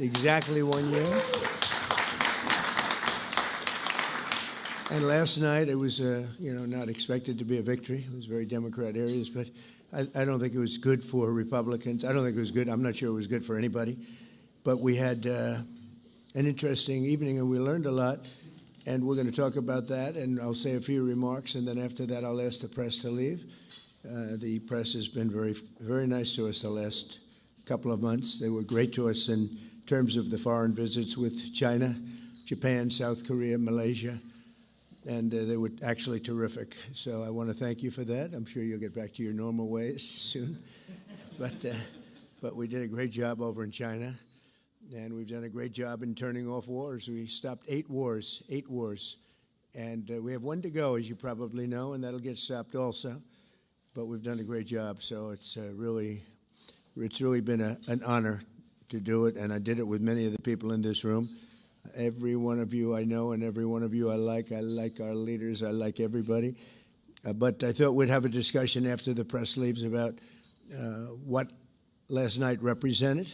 exactly 1 year. And last night, it was, not expected to be a victory. It was very Democrat areas, but I don't think it was good for Republicans. I don't think it was good. I'm not sure it was good for anybody. But we had an interesting evening, and we learned a lot. And we're going to talk about that, and I'll say a few remarks, and then after that, I'll ask the press to leave. The press has been very, very nice to us the last couple of months. They were great to us in terms of the foreign visits with China, Japan, South Korea, Malaysia. And they were actually terrific. So I want to thank you for that. I'm sure you'll get back to your normal ways soon. But we did a great job over in China. And we've done a great job in turning off wars. We stopped 8 wars. And we have 1 to go, as you probably know, and that'll get stopped also. But we've done a great job. So it's really been an honor to do it. And I did it with many of the people in this room. Every one of you I know, and every one of you I like. I like our leaders. I like everybody. But I thought we'd have a discussion after the press leaves about what last night represented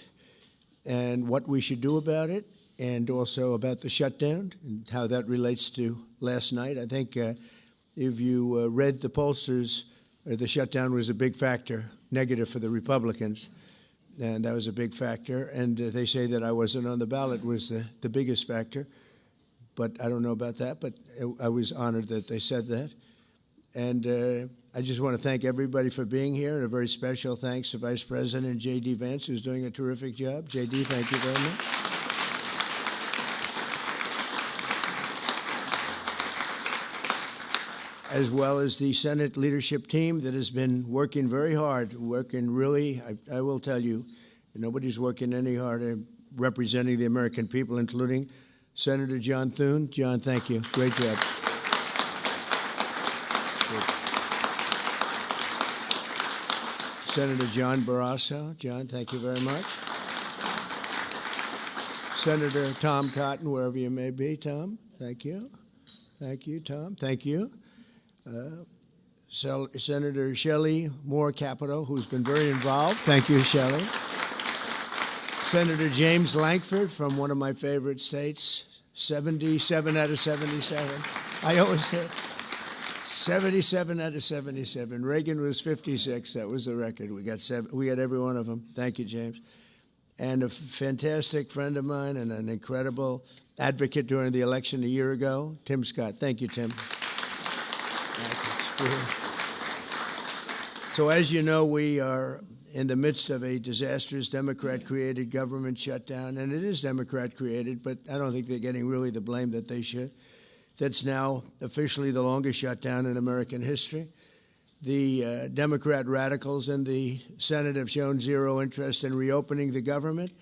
and what we should do about it, and also about the shutdown and how that relates to last night. I think if you read the pollsters, the shutdown was a big factor, negative for the Republicans. And that was a big factor. And they say that I wasn't on the ballot was the biggest factor. But I don't know about that. But I was honored that they said that. And I just want to thank everybody for being here. And a very special thanks to Vice President J.D. Vance, who's doing a terrific job. J.D., thank you very much. As well as the Senate leadership team that has been working very hard, working really, I will tell you, nobody's working any harder representing the American people, including Senator John Thune. John, thank you. Great job. Good. Senator John Barrasso. John, thank you very much. Senator Tom Cotton, wherever you may be. Tom, thank you. Thank you, Tom. Thank you. Senator Shelley Moore Capito, who's been very involved. Thank you, Shelley. Senator James Lankford from one of my favorite states, 77 out of 77. I always say 77 out of 77. Reagan was 56. That was the record. We got every one of them. Thank you, James. And a fantastic friend of mine and an incredible advocate during the election a year ago, Tim Scott. Thank you, Tim. So as you know, we are in the midst of a disastrous Democrat-created government shutdown, and it is Democrat-created, but I don't think they're getting really the blame that they should. That's now officially the longest shutdown in American history. The Democrat radicals in the Senate have shown zero interest in reopening the government,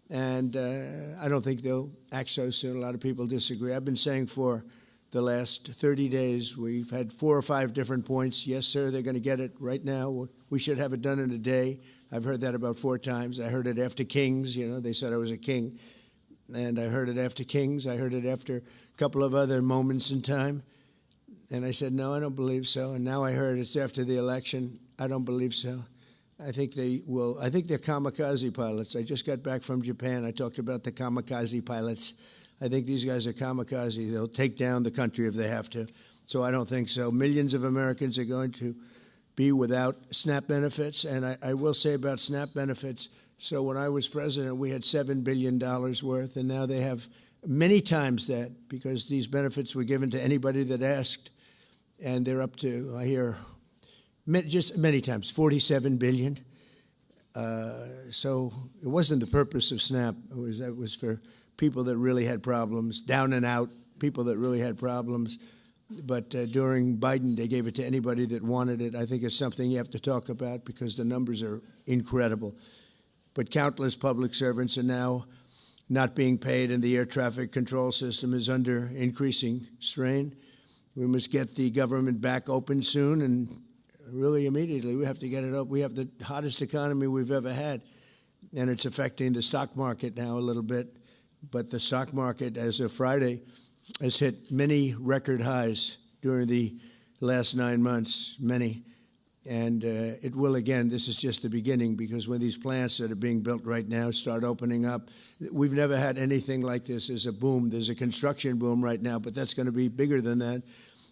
and I don't think they'll act so soon. A lot of people disagree. I've been saying for the last 30 days, we've had 4 or 5 different points. Yes, sir, they're going to get it right now. We should have it done in a day. I've heard that about 4 times. I heard it after Kings. They said I was a king. And I heard it after Kings. I heard it after a couple of other moments in time. And I said, no, I don't believe so. And now I heard it's after the election. I don't believe so. I think they will. I think they're kamikaze pilots. I just got back from Japan. I talked about the kamikaze pilots. I think these guys are kamikaze. They'll take down the country if they have to. So I don't think so. Millions of Americans are going to be without SNAP benefits. And I will say about SNAP benefits, so when I was president, we had $7 billion worth, and now they have many times that because these benefits were given to anybody that asked, and they're up to, I hear, just many times, $47 billion. So it wasn't the purpose of SNAP. It was for people that really had problems, down and out, people that really had problems. But during Biden, they gave it to anybody that wanted it. I think it's something you have to talk about because the numbers are incredible. But countless public servants are now not being paid, and the air traffic control system is under increasing strain. We must get the government back open soon, and really immediately. We have to get it up. We have the hottest economy we've ever had, and it's affecting the stock market now a little bit. But the stock market, as of Friday, has hit many record highs during the last 9 months, many. And it will, again, this is just the beginning, because when these plants that are being built right now start opening up, we've never had anything like this. There's a boom. There's a construction boom right now, but that's going to be bigger than that.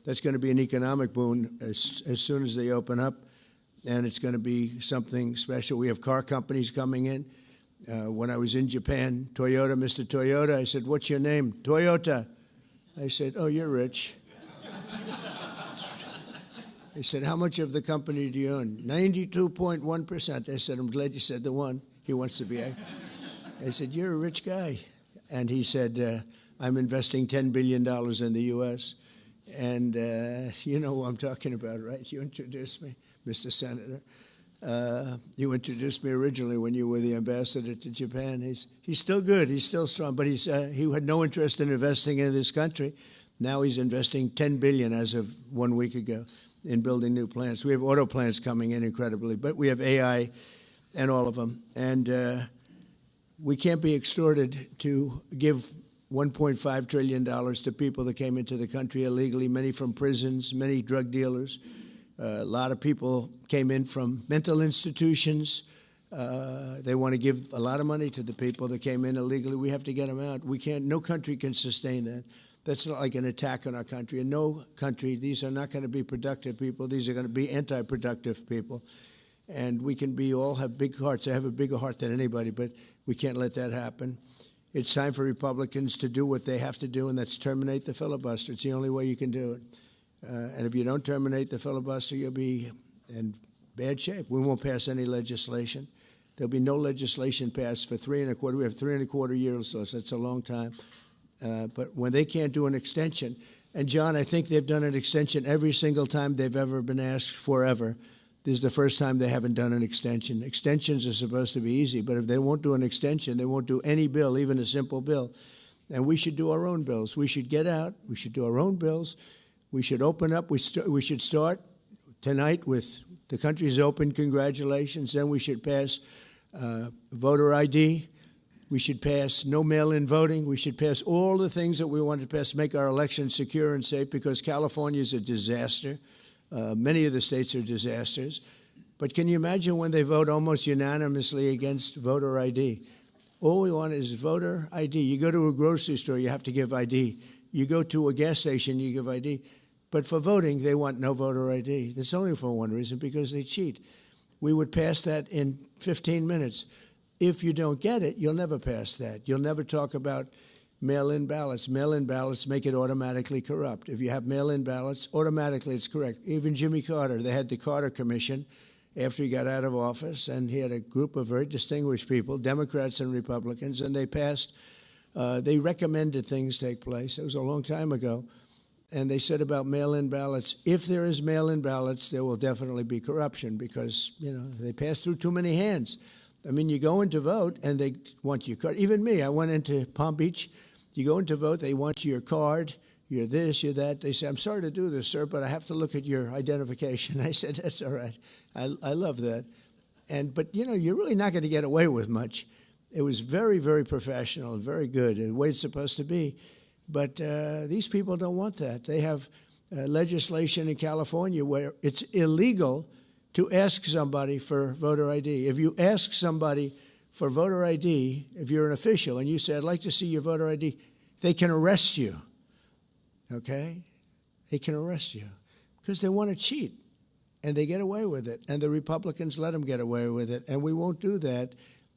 That's going to be an economic boom as soon as they open up, and it's going to be something special. We have car companies coming in. When I was in Japan, Toyota, Mr. Toyota, I said, "What's your name?" "Toyota." I said, "Oh, you're rich." He said, "How much of the company do you own?" 92.1%. I said, "I'm glad you said the one." He wants to be. I said, "You're a rich guy." And he said, "I'm investing $10 billion in the U.S. And you know who I'm talking about, right? You introduced me, Mr. Senator. You introduced me originally when you were the ambassador to Japan. He's still good. He's still strong. But he had no interest in investing in this country. Now he's investing $10 billion as of 1 week ago in building new plants. We have auto plants coming in incredibly, but we have AI and all of them. And we can't be extorted to give $1.5 trillion to people that came into the country illegally, many from prisons, many drug dealers. A lot of people came in from mental institutions. They want to give a lot of money to the people that came in illegally. We have to get them out. We can't. No country can sustain that. That's not like an attack on our country. In no country, these are not going to be productive people. These are going to be anti-productive people. And we can all have big hearts. I have a bigger heart than anybody, but we can't let that happen. It's time for Republicans to do what they have to do, and that's terminate the filibuster. It's the only way you can do it. And if you don't terminate the filibuster, you'll be in bad shape. We won't pass any legislation. There'll be no legislation passed for 3.25. We have 3.25 years, so that's a long time. But when they can't do an extension, and John, I think they've done an extension every single time they've ever been asked forever. This is the first time they haven't done an extension. Extensions are supposed to be easy, but if they won't do an extension, they won't do any bill, even a simple bill. And we should do our own bills. We should get out. We should do our own bills. We should open up. We should start tonight with the country's open. Congratulations. Then we should pass voter ID. We should pass no mail-in voting. We should pass all the things that we want to pass, make our elections secure and safe, because California is a disaster. Many of the states are disasters. But can you imagine when they vote almost unanimously against voter ID? All we want is voter ID. You go to a grocery store, you have to give ID. You go to a gas station, you give ID. But for voting, they want no voter ID. That's only for one reason, because they cheat. We would pass that in 15 minutes. If you don't get it, you'll never pass that. You'll never talk about mail-in ballots. Mail-in ballots make it automatically corrupt. If you have mail-in ballots, automatically it's correct. Even Jimmy Carter, they had the Carter Commission after he got out of office, and he had a group of very distinguished people, Democrats and Republicans, and they passed, they recommended things take place. It was a long time ago. And they said about mail-in ballots, if there is mail-in ballots, there will definitely be corruption, because, they pass through too many hands. I mean, you go in to vote, and they want your card. Even me, I went into Palm Beach. You go in to vote, they want your card, you're this, you're that. They say, "I'm sorry to do this, sir, but I have to look at your identification." I said, "That's all right. I love that." But, you're really not going to get away with much. It was very, very professional and very good, and the way it's supposed to be. But these people don't want that. They have legislation in California where it's illegal to ask somebody for voter ID. If you ask somebody for voter ID, if you're an official, and you say, "I'd like to see your voter ID," they can arrest you, okay? They can arrest you because they want to cheat, and they get away with it, and the Republicans let them get away with it, and we won't do that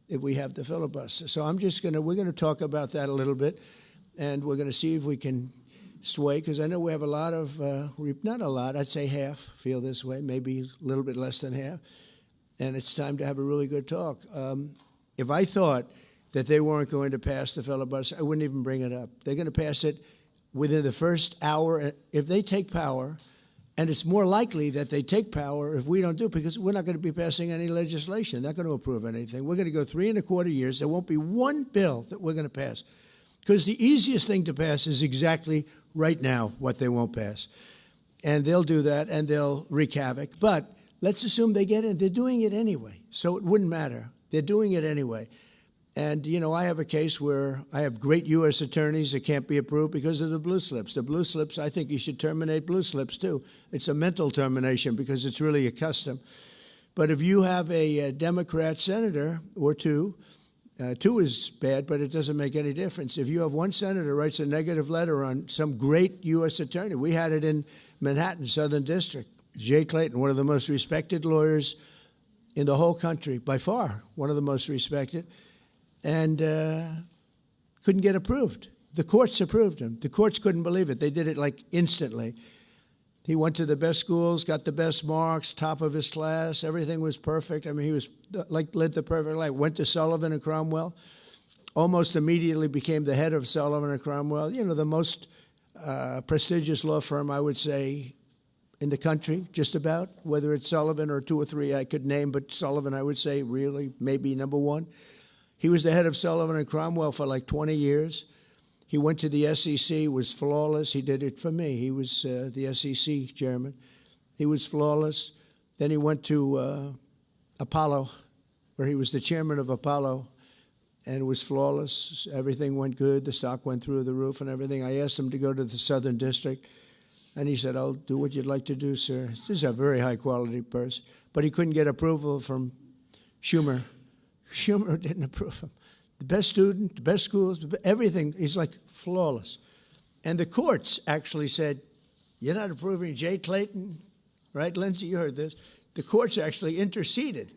if we have the filibuster. So we're going to talk about that a little bit, and we're going to see if we can sway, because I know we have a lot of, not a lot, I'd say half feel this way, maybe a little bit less than half, and it's time to have a really good talk. If I thought that they weren't going to pass the filibuster, I wouldn't even bring it up. They're going to pass it within the first hour. If they take power, and it's more likely that they take power if we don't do it, because we're not going to be passing any legislation. They're not going to approve anything. We're going to go 3.25 years. There won't be one bill that we're going to pass, because the easiest thing to pass is exactly right now what they won't pass. And they'll do that, and they'll wreak havoc. But let's assume they get in. They're doing it anyway, so it wouldn't matter. They're doing it anyway. And, you know, I have a case where I have great U.S. attorneys that can't be approved because of the blue slips. The blue slips, I think you should terminate blue slips, too. It's a mental termination because it's really a custom. But if you have a Democrat senator or two is bad, but it doesn't make any difference. If you have one senator writes a negative letter on some great U.S. attorney, we had it in Manhattan, Southern District, Jay Clayton, one of the most respected lawyers in the whole country, by far, one of the most respected, and couldn't get approved. The courts approved him. The courts couldn't believe it. They did it like instantly. He went to the best schools, got the best marks, top of his class. Everything was perfect. I mean, he was led the perfect life. Went to Sullivan and Cromwell. Almost immediately became the head of Sullivan and Cromwell. You know, the most prestigious law firm, I would say, in the country, just about. Whether it's Sullivan or two or three I could name, but Sullivan, I would say, really, maybe number one. He was the head of Sullivan and Cromwell for like 20 years. He went to the SEC, was flawless. He did it for me. He was the SEC chairman. He was flawless. Then he went to Apollo, where he was the chairman of Apollo, and was flawless. Everything went good. The stock went through the roof and everything. I asked him to go to the Southern District, and he said, "I'll do what you'd like to do, sir." This is a very high-quality person. But he couldn't get approval from Schumer. Schumer didn't approve him. The best student, the best schools, everything. He's like flawless. And the courts actually said, "You're not approving Jay Clayton," right, Lindsay? You heard this. The courts actually interceded,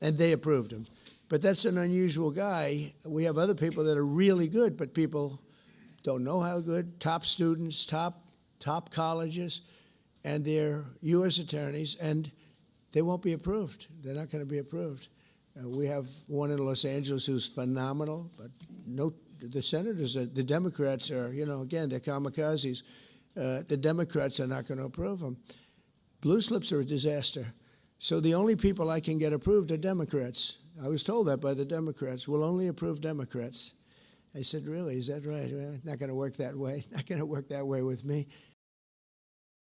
and they approved him. But that's an unusual guy. We have other people that are really good, but people don't know how good. Top students, top colleges, and they're U.S. attorneys, and they won't be approved. They're not going to be approved. We have one in Los Angeles who's phenomenal, but no, the senators, the Democrats are, you know, again, they're kamikazes. The Democrats are not going to approve them. Blue slips are a disaster. So the only people I can get approved are Democrats. I was told that by the Democrats. We'll only approve Democrats. I said, really, is that right? Well, not going to work that way. Not going to work that way with me.